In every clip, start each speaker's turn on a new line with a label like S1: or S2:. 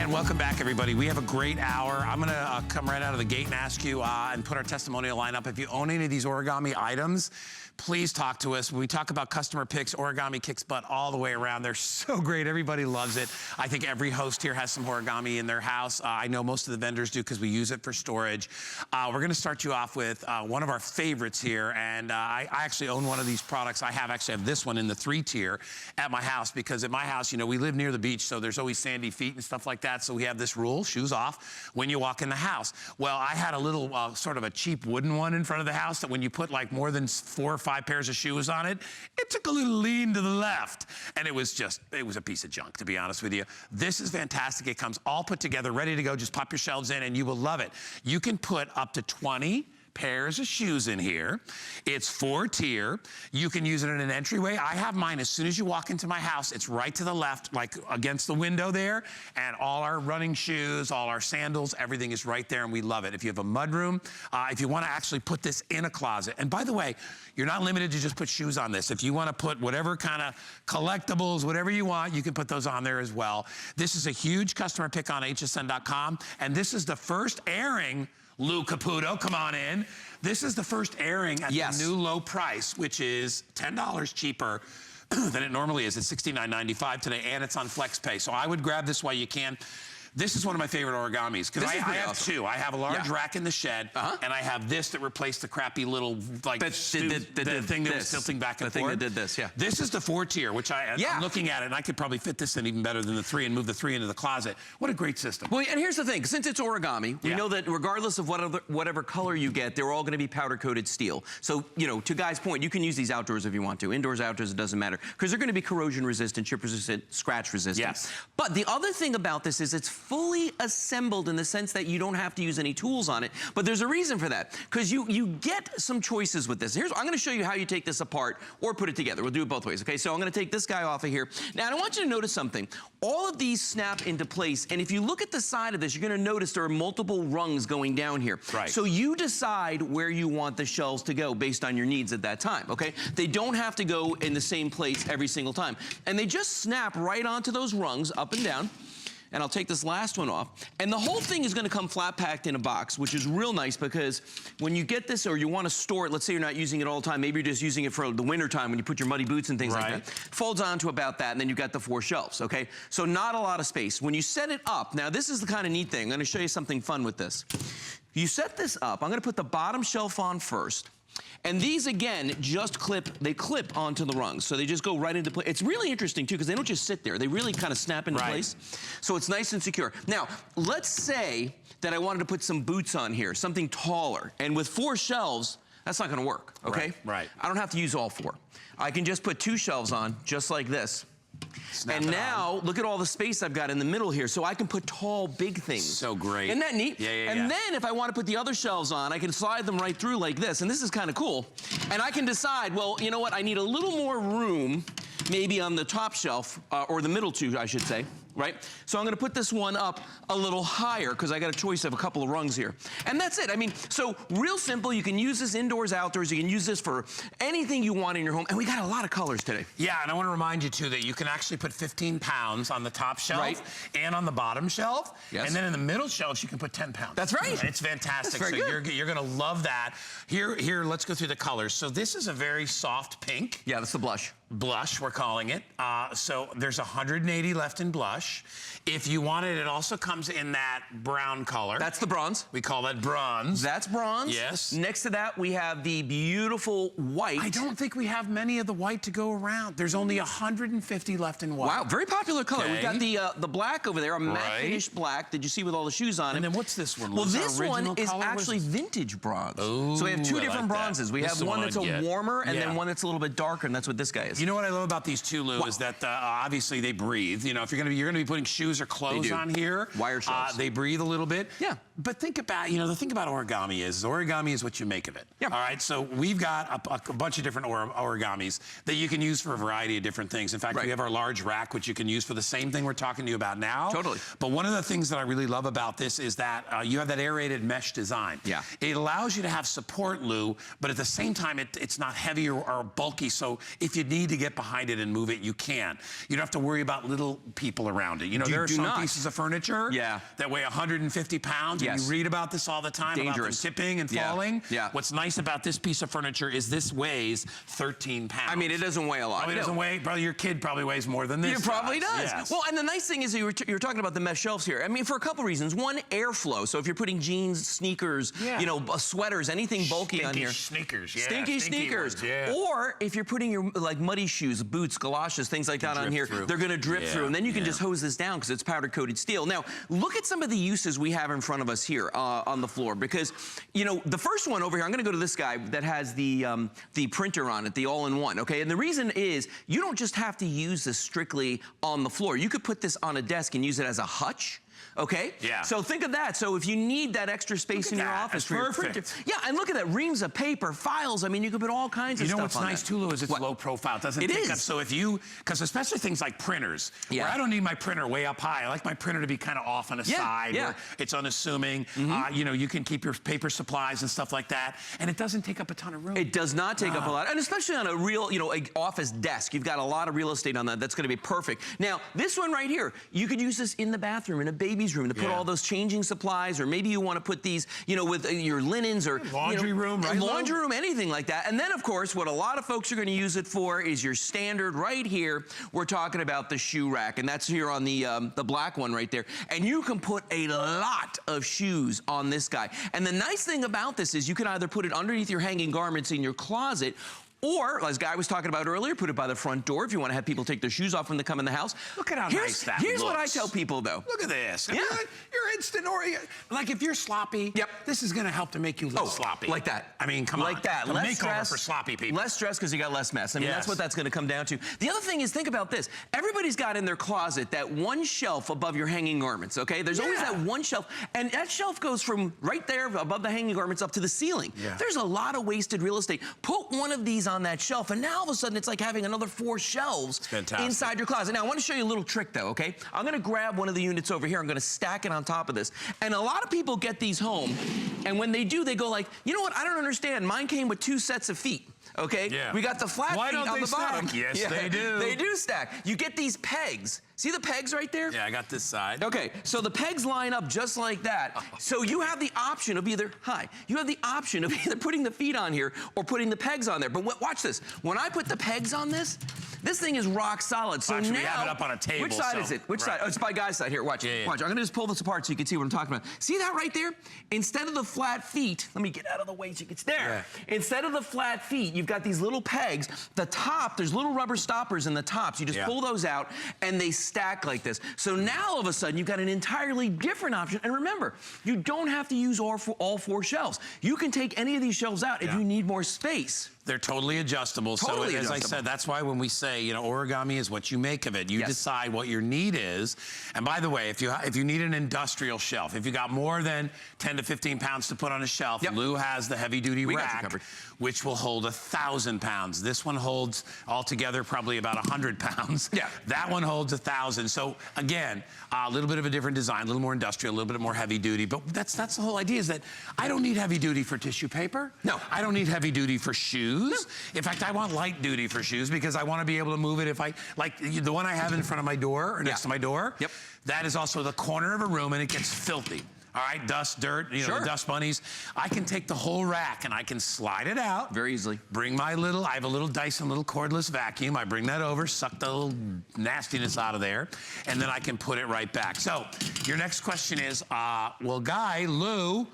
S1: And welcome back, everybody. We have a great hour. I'm going to come right out of the gate and ask you and put our testimonial line up. If you own any of these origami items, please talk to us. When we talk about customer picks, Origami kicks butt all the way around. They're so great. Everybody loves it. I think every host here has some origami in their house. I know most of the vendors do because we use it for storage. We're going to start you off with one of our favorites here. And I actually own one of these products. I actually have this one in the 3-tier at my house because at my house, you know, we live near the beach, so there's always sandy feet and stuff like that. So we have this rule, shoes off, when you walk in the house. Well, I had a little sort of a cheap wooden one in front of the house that when you put like more than 4 or 5 pairs of shoes on it, it took a little lean to the left. And it was a piece of junk, to be honest with you. This is fantastic. It comes all put together, ready to go. Just pop your shelves in and you will love it. You can put up to 20 pairs of shoes in here. It's 4-tier. You can use it in an entryway. I have mine as soon as you walk into my house. It's right to the left, like against the window there. And all our running shoes, all our sandals, everything is right there and we love it. If you have a mudroom, if you want to actually put this in a closet. And by the way, you're not limited to just put shoes on this. If you want to put whatever kind of collectibles, whatever you want, you can put those on there as well. This is a huge customer pick on hsn.com. And this is the first airing. Lou Caputo, come on in. This is the first airing at the new low price, which is $10 cheaper than it normally is. It's $69.95 today, and it's on FlexPay. So I would grab this while you can. This is one of my favorite origamis because I have awesome. Two. I have a large rack in the shed, and I have this that replaced the crappy little like the thing that was tilting back and forth.
S2: The thing that did this, yeah.
S1: This is the 4-tier, which I'm looking at it, and I could probably fit this in even better than the 3 and move the 3 into the closet. What a great system.
S2: Well, and here's the thing. Since it's origami, we know that regardless of whatever color you get, they're all going to be powder-coated steel. So, you know, to Guy's point, you can use these outdoors if you want to. Indoors, outdoors, it doesn't matter. Because they're going to be corrosion-resistant, chip-resistant, scratch-resistant.
S1: Yes.
S2: But the other thing about this is it's fully assembled in the sense that you don't have to use any tools on it. But there's a reason for that. Because you get some choices with this. I'm going to show you how you take this apart or put it together. We'll do it both ways, okay? So I'm going to take this guy off of here. Now, I want you to notice something. All of these snap into place. And if you look at the side of this, you're going to notice there are multiple rungs going down here.
S1: Right.
S2: So you decide where you want the shelves to go based on your needs at that time, okay? They don't have to go in the same place every single time. And they just snap right onto those rungs, up and down. And I'll take this last one off. And the whole thing is going to come flat packed in a box, which is real nice because when you get this or you want to store it, let's say you're not using it all the time, maybe you're just using it for the winter time when you put your muddy boots and things like that. Folds onto about that, and then you've got the 4 shelves, okay? So not a lot of space. When you set it up, now this is the kind of neat thing. I'm going to show you something fun with this. You set this up. I'm going to put the bottom shelf on first. And these, again, just clip onto the rungs. So they just go right into place. It's really interesting, too, because they don't just sit there. They really kind of snap into place. So it's nice and secure. Now, let's say that I wanted to put some boots on here, something taller. And with 4 shelves, that's not going to work, okay?
S1: Right.
S2: I don't have to use all 4. I can just put 2 shelves on, just like this. Snap and now, look at all the space I've got in the middle here, so I can put tall, big things.
S1: So great.
S2: Isn't that neat? And then if I want to put the other shelves on, I can slide them right through like this, and this is kind of cool. And I can decide, well, you know what, I need a little more room, maybe on the top shelf, or the middle 2, I should say. Right? So I'm going to put this one up a little higher because I got a choice of a couple of rungs here. And that's it. I mean, so real simple. You can use this indoors, outdoors. You can use this for anything you want in your home. And we got a lot of colors today.
S1: Yeah, and I want to remind you, too, that you can actually put 15 pounds on the top shelf and on the bottom shelf. And then in the middle shelves, you can put 10 pounds.
S2: That's right.
S1: It's fantastic.
S2: That's very
S1: good. You're going to love that. Here, let's go through the colors. So this is a very soft pink.
S2: Yeah, that's the blush.
S1: Blush, we're calling it. So there's 180 left in blush. If you want it, it also comes in that brown color.
S2: That's the bronze.
S1: We call that bronze.
S2: That's bronze.
S1: Yes.
S2: Next to that, we have the beautiful white.
S1: I don't think we have many of the white to go around. There's only 150 left in white.
S2: Wow, very popular color. We've got the black over there, a matte finish black. Did you see with all the shoes on it?
S1: And then what's this one?
S2: Well, this one is actually vintage bronze.
S1: Oh,
S2: so we have 2 different bronzes. We have one that's a warmer and then one that's a little bit darker, and that's what this guy is.
S1: You know what I love about these two, Lou, is that obviously they breathe. You know, if you're gonna be putting shoes or clothes on here,
S2: wire shelves.
S1: They breathe a little bit.
S2: Yeah.
S1: But think about, the thing about origami is what you make of it. Yeah. All right. So we've got a bunch of different origamis that you can use for a variety of different things. In fact, we have our large rack, which you can use for the same thing we're talking to you about now.
S2: Totally.
S1: But one of the things that I really love about this is that you have that aerated mesh design.
S2: Yeah.
S1: It allows you to have support, Lou, but at the same time, it's not heavy or bulky. So if you need need to get behind it and move it, you can. You don't have to worry about little people around it. You know, there are some pieces of furniture that weigh 150 pounds, and you read about this all the time, about them tipping and falling. What's nice about this piece of furniture is this weighs 13 pounds.
S2: I mean, it doesn't weigh a lot.
S1: Probably doesn't weigh, probably your kid probably weighs more than this.
S2: It probably does.
S1: Yes.
S2: Well, and the nice thing is you're talking about the mesh shelves here. I mean, for a couple reasons. One, airflow. So if you're putting jeans, sneakers, you know, sweaters, anything bulky on here.
S1: Sneakers,
S2: Stinky sneakers.
S1: Ones,
S2: or if you're putting your like muddy shoes, boots, galoshes, things like that on here, they're going to drip through. And then you can just hose this down because it's powder coated steel. Now, look at some of the uses we have in front of us here on the floor, because, you know, the first one over here, I'm going to go to this guy that has the printer on it, the all-in-one, okay? And the reason is you don't just have to use this strictly on the floor. You could put this on a desk and use it as a hutch. Okay?
S1: Yeah.
S2: So think of that. So if you need that extra space in your office for your printer. Yeah, and look at that. Reams of paper, files. I mean, you could put all kinds of stuff on.
S1: You know what's nice too, Lou, is it's low profile. It doesn't take up. So if you, because especially things like printers, where I don't need my printer way up high. I like my printer to be kind of off on the side where it's unassuming. You know, you can keep your paper supplies and stuff like that. And it doesn't take up a ton of room.
S2: It does not take up a lot. And especially on a real, you know, office desk. You've got a lot of real estate on that. That's going to be perfect. Now, this one right here, you could use this in the bathroom, in a baby's room, to put all those changing supplies, or maybe you want to put these, you know, with your linens or
S1: laundry room, right?
S2: Laundry room, anything like that. And then, of course, what a lot of folks are going to use it for is your standard right here. We're talking about the shoe rack, and that's here on the black one right there. And you can put a lot of shoes on this guy. And the nice thing about this is you can either put it underneath your hanging garments in your closet, or, as Guy was talking about earlier, put it by the front door if you want to have people take their shoes off when they come in the house.
S1: Look at how nice that looks.
S2: Here's what I tell people, though.
S1: Look at this. You're instant, or like if you're sloppy, this is going to help to make you less sloppy.
S2: Like that.
S1: I mean, come on.
S2: Like that.
S1: Less stress for sloppy people.
S2: Less stress because you got less mess. I mean, that's what that's going to come down to. The other thing is, think about this. Everybody's got in their closet that one shelf above your hanging garments, okay? There's always that one shelf, and that shelf goes from right there above the hanging garments up to the ceiling. There's a lot of wasted real estate. Put one of these on that shelf, and now all of a sudden it's like having another 4 shelves inside your closet. Now I want to show you a little trick though, okay? I'm going to grab one of the units over here. I'm going to stack it on top of this. And a lot of people get these home, and when they do, they go like, you know what, I don't understand. Mine came with 2 sets of feet. Okay? We got the flat feet on the bottom.
S1: Yes, they do.
S2: They do stack. You get these pegs. See the pegs right there?
S1: Yeah, I got this side.
S2: Okay, so the pegs line up just like that. So you have the option of either, you have the option of either putting the feet on here or putting the pegs on there. But watch this. When I put the pegs on this thing is rock solid. So
S1: actually,
S2: now,
S1: we have it up on a table.
S2: Which side is it? Which side? Oh, it's by Guy's side. Here, watch. Watch. I'm gonna just pull this apart so you can see what I'm talking about. See that right there? Instead of the flat feet, let me get out of the way so you can see there. Instead of the flat feet, you've got these little pegs. The top, there's little rubber stoppers in the tops. You just pull those out and they stack like this. So now all of a sudden you've got an entirely different option. And remember, you don't have to use all 4 shelves. You can take any of these shelves out if you need more space.
S1: They're totally adjustable. So as I said, that's why when we say, you know, origami is what you make of it. You decide what your need is. And by the way, if you need an industrial shelf, if you got more than 10 to 15 pounds to put on a shelf, Lou has the heavy duty rack, which will hold 1,000 pounds. This one holds altogether probably about 100 pounds. That one holds 1,000. So again, a little bit of a different design, a little more industrial, a little bit more heavy duty. But that's the whole idea, is that I don't need heavy duty for tissue paper. No. I don't need heavy duty for shoes. In fact, I want light duty for shoes because I want to be able to move it if like the one I have in front of my door or next to my door. That is also the corner of a room, and it gets filthy. All right, dust, dirt, you know, the dust bunnies. I can take the whole rack and I can slide it out.
S2: Very easily.
S1: Bring I have a little Dyson, little cordless vacuum. I bring that over, suck the little nastiness out of there, and then I can put it right back. So your next question is, well, Guy, Lou,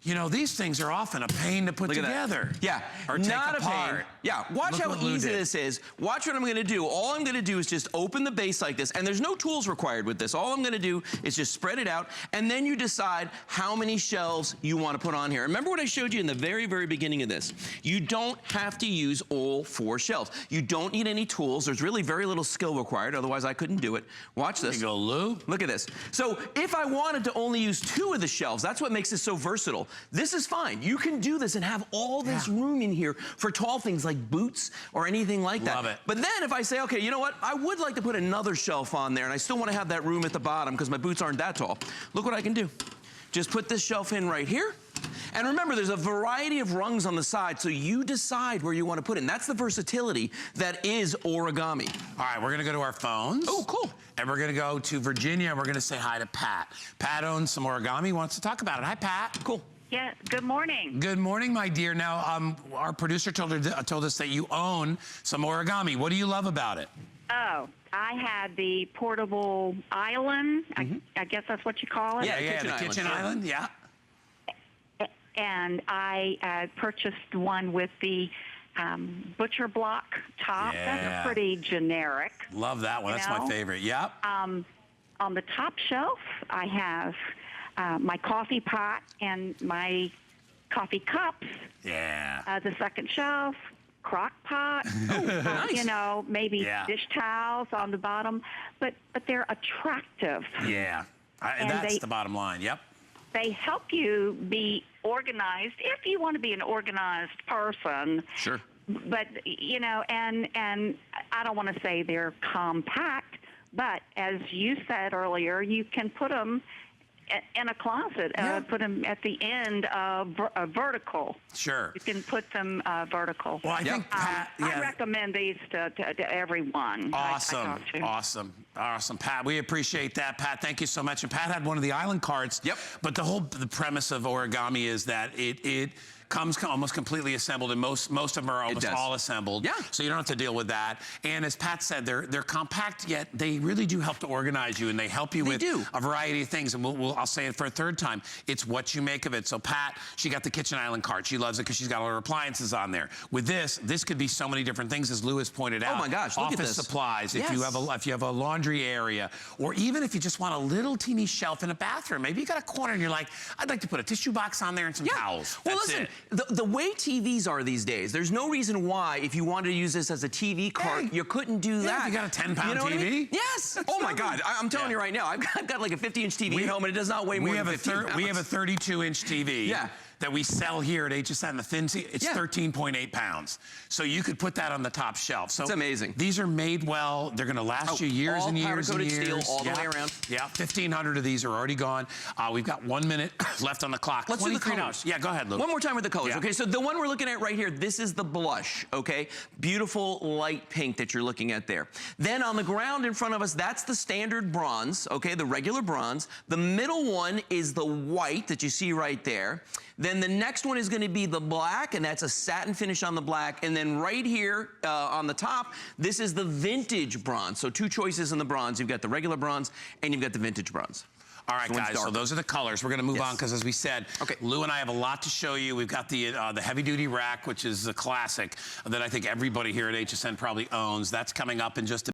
S1: you know, these things are often a pain to put together. Or take
S2: not
S1: apart.
S2: A pain. Watch how easy this is. Watch what I'm going to do. All I'm going to do is just open the base like this, and there's no tools required with this. All I'm going to do is just spread it out, and then you decide how many shelves you want to put on here. Remember what I showed you in the very, very beginning of this. You don't have to use all 4 shelves. You don't need any tools. There's really very little skill required, otherwise I couldn't do it. Watch this.
S1: There you go, Lou.
S2: Look at this. So if I wanted to only use 2 of the shelves, that's what makes this so versatile. This is fine. You can do this and have all this room in here for tall things like boots or anything like that.
S1: Love it.
S2: But then if I say, okay, you know what? I would like to put another shelf on there, and I still want to have that room at the bottom because my boots aren't that tall. Look what I can do. Just put this shelf in right here. And remember, there's a variety of rungs on the side, so you decide where you want to put it. And that's the versatility that is origami.
S1: All right, we're gonna go to our phones.
S2: Oh, cool.
S1: And we're gonna go to Virginia, and we're gonna say hi to Pat. Pat owns some origami, wants to talk about it. Hi, Pat.
S2: Cool.
S3: Yeah, good morning.
S1: Good morning, my dear. Now, our producer told us that you own some origami. What do you love about it?
S3: Oh, I had the portable island. I guess that's what you call it.
S2: Yeah,
S1: the kitchen island, yeah.
S3: And I purchased one with the butcher block top.
S1: Yeah.
S3: That's pretty generic.
S1: Love that one.
S3: You
S1: That's my
S3: know?
S1: favorite. Yep.
S3: On the top shelf, I have my coffee pot and my coffee cups.
S1: Yeah.
S3: The second shelf, crock pot.
S2: Nice.
S3: You know, maybe
S1: Yeah.
S3: dish towels on the bottom, but they're attractive.
S1: Yeah.
S3: And
S1: That's the bottom line. Yep.
S3: They help you be organized if you want to be an organized person.
S2: Sure.
S3: But, you know, and I don't want to say they're compact, but as you said earlier, you can put them in a closet, put them at the end of vertical.
S1: Sure.
S3: You can put them vertical.
S1: Well, I think Pat,
S3: I recommend these to everyone.
S1: Awesome,
S3: I talk to.
S1: awesome, Pat. We appreciate that, Pat. Thank you so much. And Pat had one of the island carts.
S2: Yep.
S1: But the premise of origami is that it comes almost completely assembled, and most of them are almost all assembled.
S2: Yeah.
S1: So you don't have to deal with that. And as Pat said, they're compact, yet they really do help to organize you, and they help you with a variety of things. And I'll say it for a third time. It's what you make of it. So Pat, she got the kitchen island cart. She loves it because she's got all her appliances on there. With this could be so many different things, as Lewis pointed out.
S2: Oh my gosh, look at
S1: Office
S2: this.
S1: supplies.
S2: Yes.
S1: If you have a laundry area, or even if you just want a little teeny shelf in a bathroom. Maybe you got a corner and you're like, I'd like to put a tissue box on there and some towels.
S2: Well,
S1: That's
S2: listen,
S1: it.
S2: the way TVs are these days, there's no reason why, if you wanted to use this as a TV cart, you couldn't do that.
S1: If you got a 10-pound
S2: you know
S1: TV.
S2: What I mean? Yes. Oh my God, I'm telling you right now, I've got like a 50-inch TV at home, and it does not weigh more than 15 pounds.
S1: We have a 32-inch TV.
S2: Yeah.
S1: That we sell here at HSN, the thin, it's 13.8 pounds. So you could put that on the top shelf. So
S2: it's amazing.
S1: These are made well. They're gonna last you years and years and years.
S2: All powder-coated steel all the way around.
S1: Yeah, 1,500 of these are already gone. We've got 1 minute left on the clock.
S2: Let's do the colors.
S1: Yeah, go ahead, Luke.
S2: One more time with the colors,
S1: Yeah.
S2: okay? So the one we're looking at right here, this is the blush, okay? Beautiful light pink that you're looking at there. Then on the ground in front of us, that's the standard bronze, okay? The regular bronze. The middle one is the white that you see right there. Then the next one is gonna be the black, and that's a satin finish on the black. And then right here on the top, this is the vintage bronze. So two choices in the bronze. You've got the regular bronze and you've got the vintage bronze.
S1: All right, guys, so those are the colors. We're going to move on because, as we said, Lou and I have a lot to show you. We've got the heavy-duty rack, which is a classic that I think everybody here at HSN probably owns. That's coming up in just a